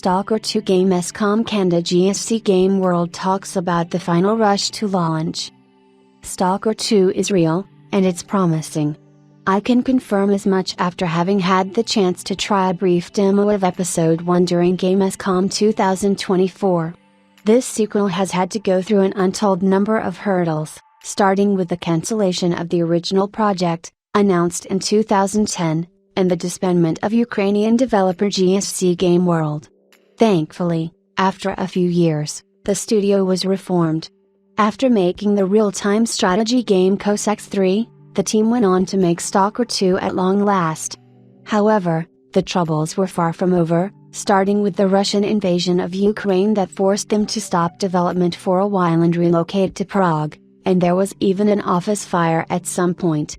STALKER 2 Gamescom QandA GSC Game World talks about the final rush to launch. STALKER 2 is real, and it's promising. I can confirm as much after having had the chance to try a brief demo of Episode 1 during Gamescom 2024. This sequel has had to go through an untold number of hurdles, starting with the cancellation of the original project, announced in 2010, and the disbandment of Ukrainian developer GSC Game World. Thankfully, after a few years, the studio was reformed. After making the real-time strategy game Cossacks 3, the team went on to make STALKER 2 at long last. However, the troubles were far from over, starting with the Russian invasion of Ukraine that forced them to stop development for a while and relocate to Prague, and there was even an office fire at some point.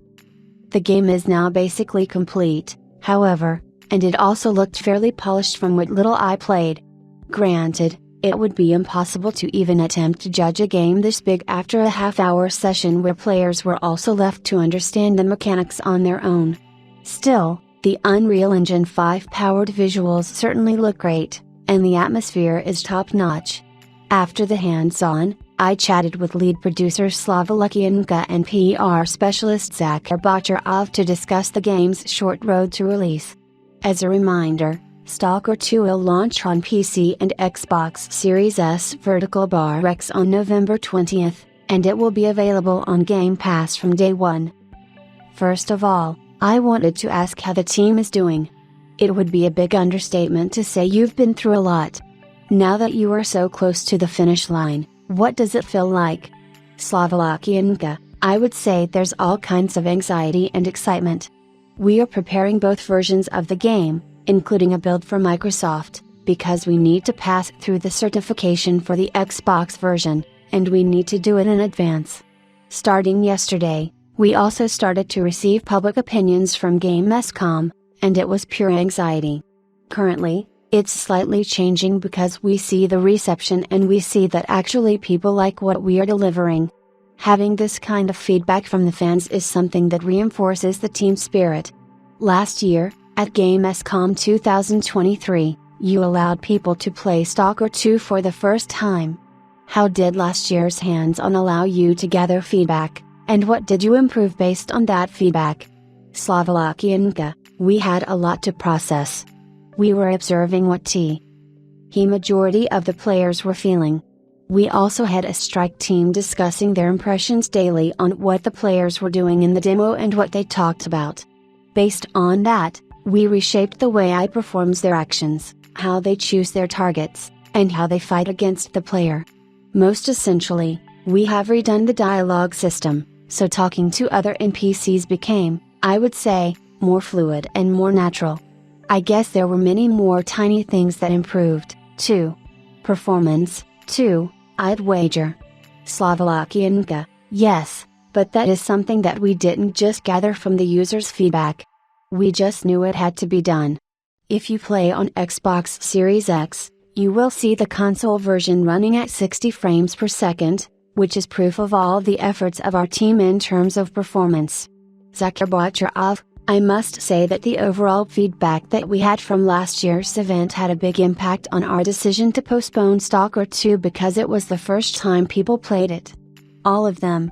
The game is now basically complete, however, and it also looked fairly polished from what little I played. Granted, it would be impossible to even attempt to judge a game this big after a half-hour session where players were also left to understand the mechanics on their own. Still, the Unreal Engine 5 powered visuals certainly look great, and the atmosphere is top-notch. After the hands-on, I chatted with lead producer Slava Lukianka and PR specialist Zakir Bacharov to discuss the game's short road to release. As a reminder, STALKER 2 will launch on PC and Xbox Series S Vertical Bar X on November 20th, and it will be available on Game Pass from day one. First of all, I wanted to ask how the team is doing. It would be a big understatement to say you've been through a lot. Now that you are so close to the finish line, what does it feel like? Slava Lukianka, I would say there's all kinds of anxiety and excitement. We are preparing both versions of the game, including a build for Microsoft, because we need to pass through the certification for the Xbox version, and we need to do it in advance. Starting yesterday, we also started to receive public opinions from Gamescom, and it was pure anxiety. Currently, it's slightly changing because we see the reception and we see that actually people like what we are delivering. Having this kind of feedback from the fans is something that reinforces the team spirit. Last year, at Gamescom 2023, you allowed people to play STALKER 2 for the first time. How did last year's hands-on allow you to gather feedback, and what did you improve based on that feedback? Slava Lukianka, we had a lot to process. We were observing what the majority of the players were feeling. We also had a strike team discussing their impressions daily on what the players were doing in the demo and what they talked about. Based on that, we reshaped the way I performs their actions, how they choose their targets, and how they fight against the player. Most essentially, we have redone the dialogue system, so talking to other NPCs became, I would say, more fluid and more natural. I guess there were many more tiny things that improved, too. Performance, too, I'd wager. Slava Lukianka, yes, but that is something that we didn't just gather from the users' feedback. We just knew it had to be done. If you play on Xbox Series X, you will see the console version running at 60 frames per second, which is proof of all the efforts of our team in terms of performance. Zakir Bacharov, I must say that the overall feedback that we had from last year's event had a big impact on our decision to postpone STALKER 2 because it was the first time people played it. All of them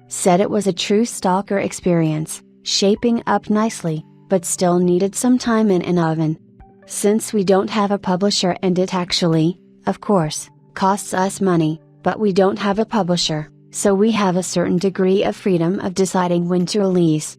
said it was a true STALKER experience, shaping up nicely, but still needed some time in an oven. Since we don't have a publisher and it actually, of course, costs us money, but we don't have a publisher, so we have a certain degree of freedom of deciding when to release.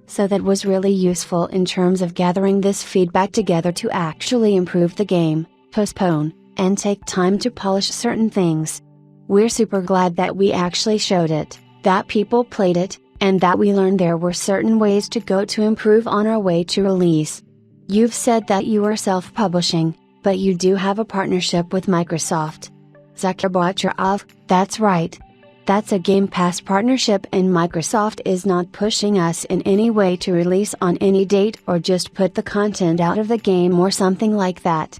So that was really useful in terms of gathering this feedback together to actually improve the game, postpone, and take time to polish certain things. We're super glad that we actually showed it, that people played it, and that we learned there were certain ways to go to improve on our way to release. You've said that you are self-publishing, but you do have a partnership with Microsoft. Zakir Bacharov, that's right. That's a Game Pass partnership and Microsoft is not pushing us in any way to release on any date or just put the content out of the game or something like that.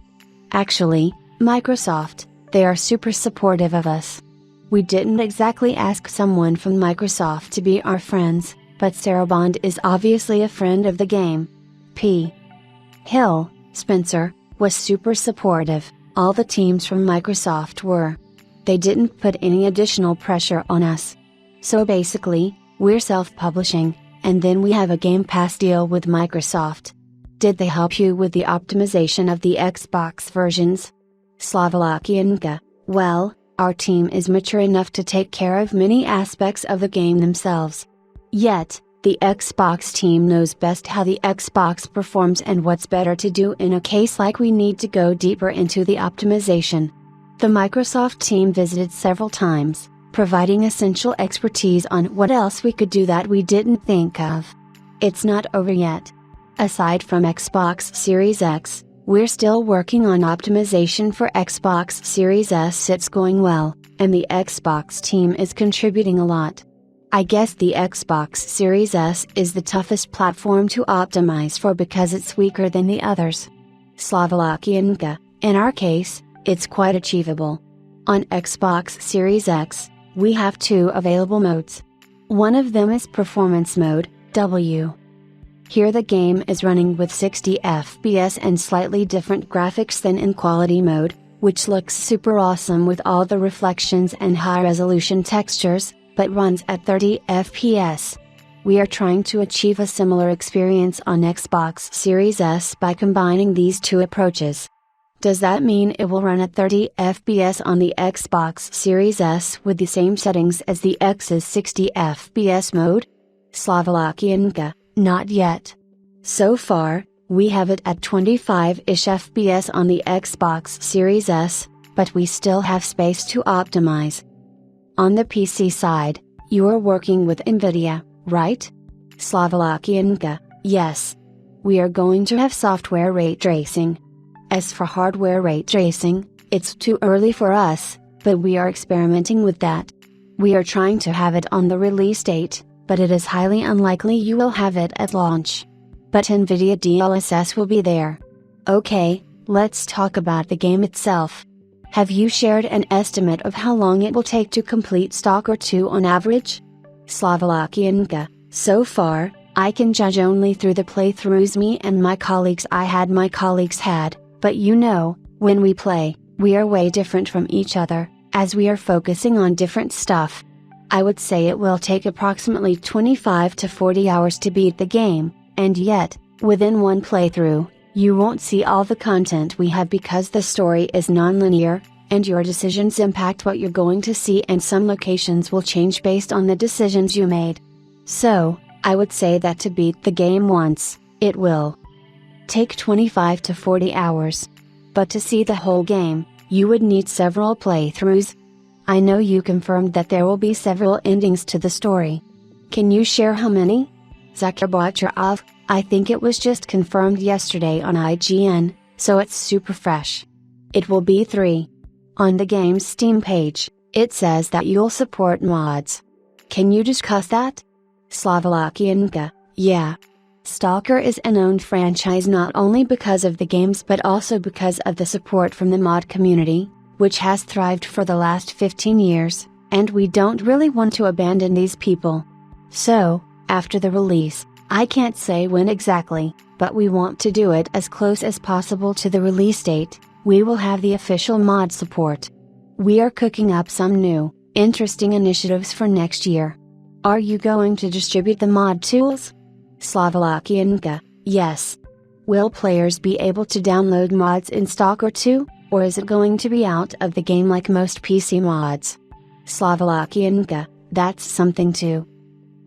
Actually, Microsoft, they are super supportive of us. We didn't exactly ask someone from Microsoft to be our friends, but Sarah Bond is obviously a friend of the game. P. Hill, Spencer, was super supportive. All the teams from Microsoft were. They didn't put any additional pressure on us. So basically, we're self-publishing, and then we have a Game Pass deal with Microsoft. Did they help you with the optimization of the Xbox versions? QandA. Well, our team is mature enough to take care of many aspects of the game themselves. Yet, the Xbox team knows best how the Xbox performs and what's better to do in a case like we need to go deeper into the optimization. The Microsoft team visited several times, providing essential expertise on what else we could do that we didn't think of. It's not over yet. Aside from Xbox Series X, we're still working on optimization for Xbox Series S. It's going well, and the Xbox team is contributing a lot. I guess the Xbox Series S is the toughest platform to optimize for because it's weaker than the others. QandA. In our case, it's quite achievable. On Xbox Series X, we have 2 available modes. One of them is Performance Mode, W. Here the game is running with 60 FPS and slightly different graphics than in Quality Mode, which looks super awesome with all the reflections and high-resolution textures, but runs at 30 FPS. We are trying to achieve a similar experience on Xbox Series S by combining these 2 approaches. Does that mean it will run at 30 FPS on the Xbox Series S with the same settings as the X's 60 FPS mode? QandA. Not yet. So far, we have it at 25-ish FPS on the Xbox Series S, but we still have space to optimize. On the PC side, you are working with NVIDIA, right? QandA. Yes. We are going to have software ray tracing. As for hardware ray tracing, it's too early for us, but we are experimenting with that. We are trying to have it on the release date, but it is highly unlikely you will have it at launch. But NVIDIA DLSS will be there. Okay, let's talk about the game itself. Have you shared an estimate of how long it will take to complete Stalker 2 on average? QandA. So far, I can judge only through the playthroughs me and my colleagues had, but you know, when we play, we are way different from each other, as we are focusing on different stuff. I would say it will take approximately 25 to 40 hours to beat the game, and yet, within one playthrough, you won't see all the content we have because the story is non-linear, and your decisions impact what you're going to see and some locations will change based on the decisions you made. So, I would say that to beat the game once, it will take 25 to 40 hours. But to see the whole game, you would need several playthroughs. I know you confirmed that there will be several endings to the story. Can you share how many? Zakharbatcharov. I think it was just confirmed yesterday on IGN, so it's super fresh. It will be 3. On the game's Steam page, it says that you'll support mods. Can you discuss that? QandA. Yeah. Stalker is an owned franchise not only because of the games but also because of the support from the mod community, which has thrived for the last 15 years, and we don't really want to abandon these people. So, after the release, I can't say when exactly, but we want to do it as close as possible to the release date. We will have the official mod support. We are cooking up some new, interesting initiatives for next year. Are you going to distribute the mod tools? QandA. Yes. Will players be able to download mods in Stalker 2, or is it going to be out of the game like most PC mods? QandA. That's something to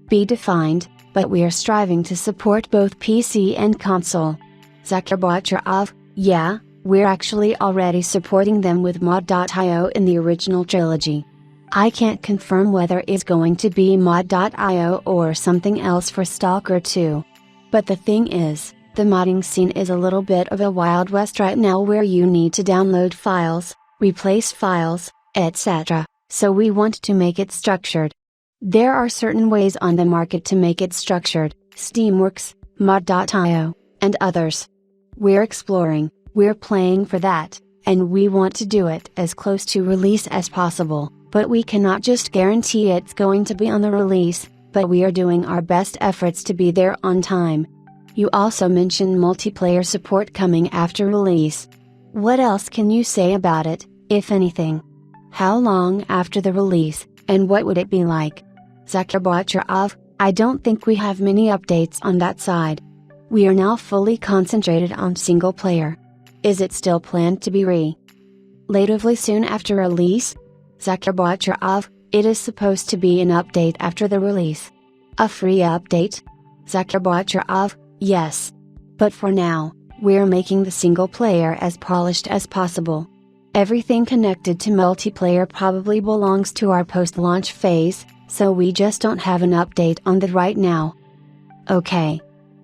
be defined, but we are striving to support both PC and console. Zakharbatcharov. Yeah, we're actually already supporting them with mod.io in the original trilogy. I can't confirm whether it's going to be mod.io or something else for Stalker 2. But the thing is, the modding scene is a little bit of a Wild West right now where you need to download files, replace files, etc., so we want to make it structured. There are certain ways on the market to make it structured, Steamworks, mod.io, and others. We're exploring, we're playing for that, and we want to do it as close to release as possible, but we cannot just guarantee it's going to be on the release, but we are doing our best efforts to be there on time. You also mentioned multiplayer support coming after release. What else can you say about it, if anything? How long after the release, and what would it be like? Zakharbachev, I don't think we have many updates on that side. We are now fully concentrated on single player. Is it still planned to be relatively soon after release? Zakharbachev, it is supposed to be an update after the release. A free update? Zakharbachev, yes. But for now, we're making the single player as polished as possible. Everything connected to multiplayer probably belongs to our post-launch phase, so we just don't have an update on that right now. Okay.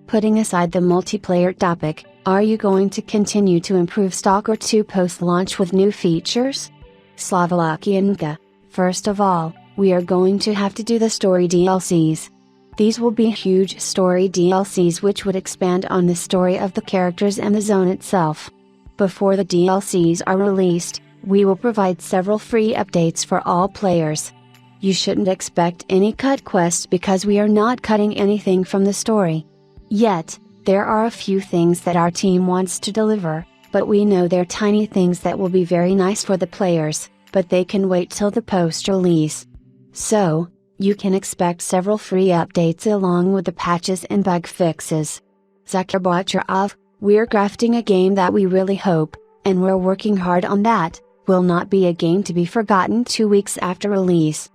Putting aside the multiplayer topic, are you going to continue to improve Stalker 2 post-launch with new features? QandA, first of all, we are going to have to do the story DLCs. These will be huge story DLCs which would expand on the story of the characters and the zone itself. Before the DLCs are released, we will provide several free updates for all players. You shouldn't expect any cut quests because we are not cutting anything from the story. Yet, there are a few things that our team wants to deliver, but we know they're tiny things that will be very nice for the players, but they can wait till the post-release. So, you can expect several free updates along with the patches and bug fixes. Zakharbachev, we're crafting a game that we really hope, and we're working hard on that, will not be a game to be forgotten 2 weeks after release.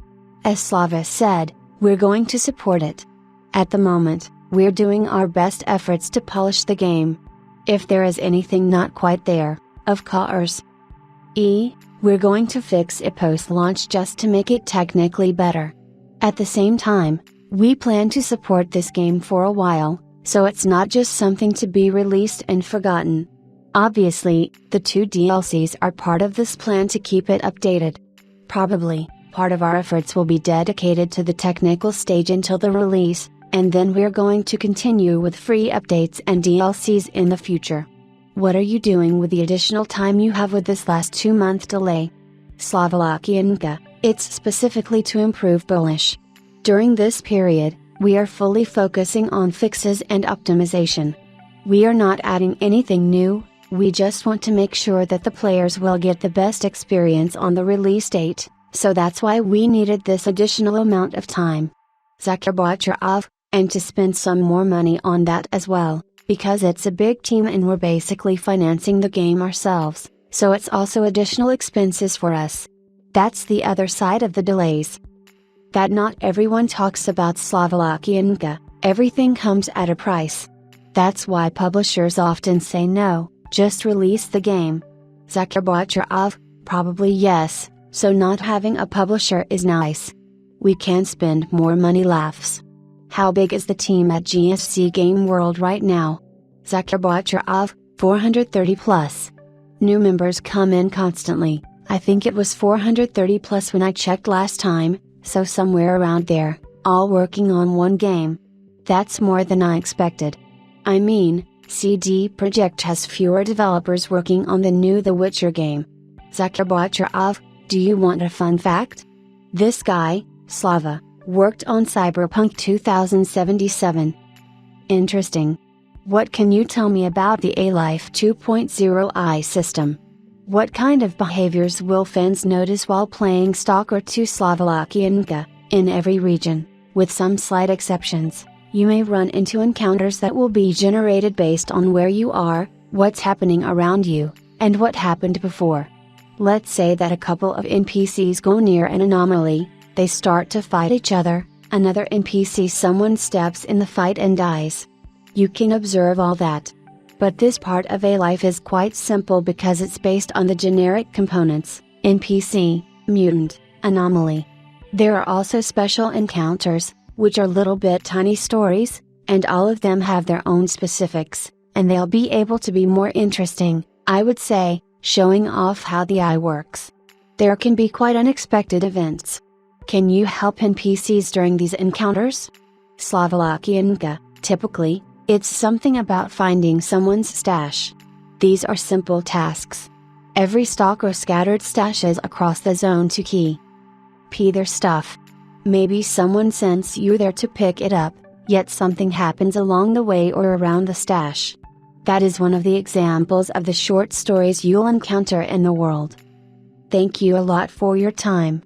As Slava said, we're going to support it. At the moment, we're doing our best efforts to polish the game. If there is anything not quite there, of course, we're going to fix it post-launch just to make it technically better. At the same time, we plan to support this game for a while, so it's not just something to be released and forgotten. Obviously, the 2 DLCs are part of this plan to keep it updated. Probably, part of our efforts will be dedicated to the technical stage until the release, and then we're going to continue with free updates and DLCs in the future. What are you doing with the additional time you have with this last 2-month delay? QandA, it's specifically to improve polish. During this period, we are fully focusing on fixes and optimization. We are not adding anything new, we just want to make sure that the players will get the best experience on the release date, so that's why we needed this additional amount of time. Zakharbachev, and to spend some more money on that as well, because it's a big team and we're basically financing the game ourselves, so it's also additional expenses for us. That's the other side of the delays. That not everyone talks about QandA, everything comes at a price. That's why publishers often say no, just release the game. Zakharbachev, probably yes, so not having a publisher is nice. We can spend more money laughs. How big is the team at GSC Game World right now? Zakharbachev, 430 plus. New members come in constantly, I think it was 430 plus when I checked last time, so somewhere around there, all working on one game. That's more than I expected. I mean, CD Projekt has fewer developers working on the new The Witcher game. Zakharbachev, do you want a fun fact? This guy, Slava, worked on Cyberpunk 2077. Interesting. What can you tell me about the A-Life 2.0 AI system? What kind of behaviors will fans notice while playing Stalker 2 QandA? In every region, with some slight exceptions, you may run into encounters that will be generated based on where you are, what's happening around you, and what happened before. Let's say that a couple of NPCs go near an anomaly, they start to fight each other, another NPC someone steps in the fight and dies. You can observe all that. But this part of A-Life is quite simple because it's based on the generic components, NPC, mutant, anomaly. There are also special encounters, which are little bit tiny stories, and all of them have their own specifics, and they'll be able to be more interesting, I would say, showing off how the AI works. There can be quite unexpected events. Can you help NPCs during these encounters? QandA, typically, it's something about finding someone's stash. These are simple tasks. Every stalker scattered stashes across the zone to keep their stuff. Maybe someone sends you there to pick it up, yet something happens along the way or around the stash. That is one of the examples of the short stories you'll encounter in the world. Thank you a lot for your time.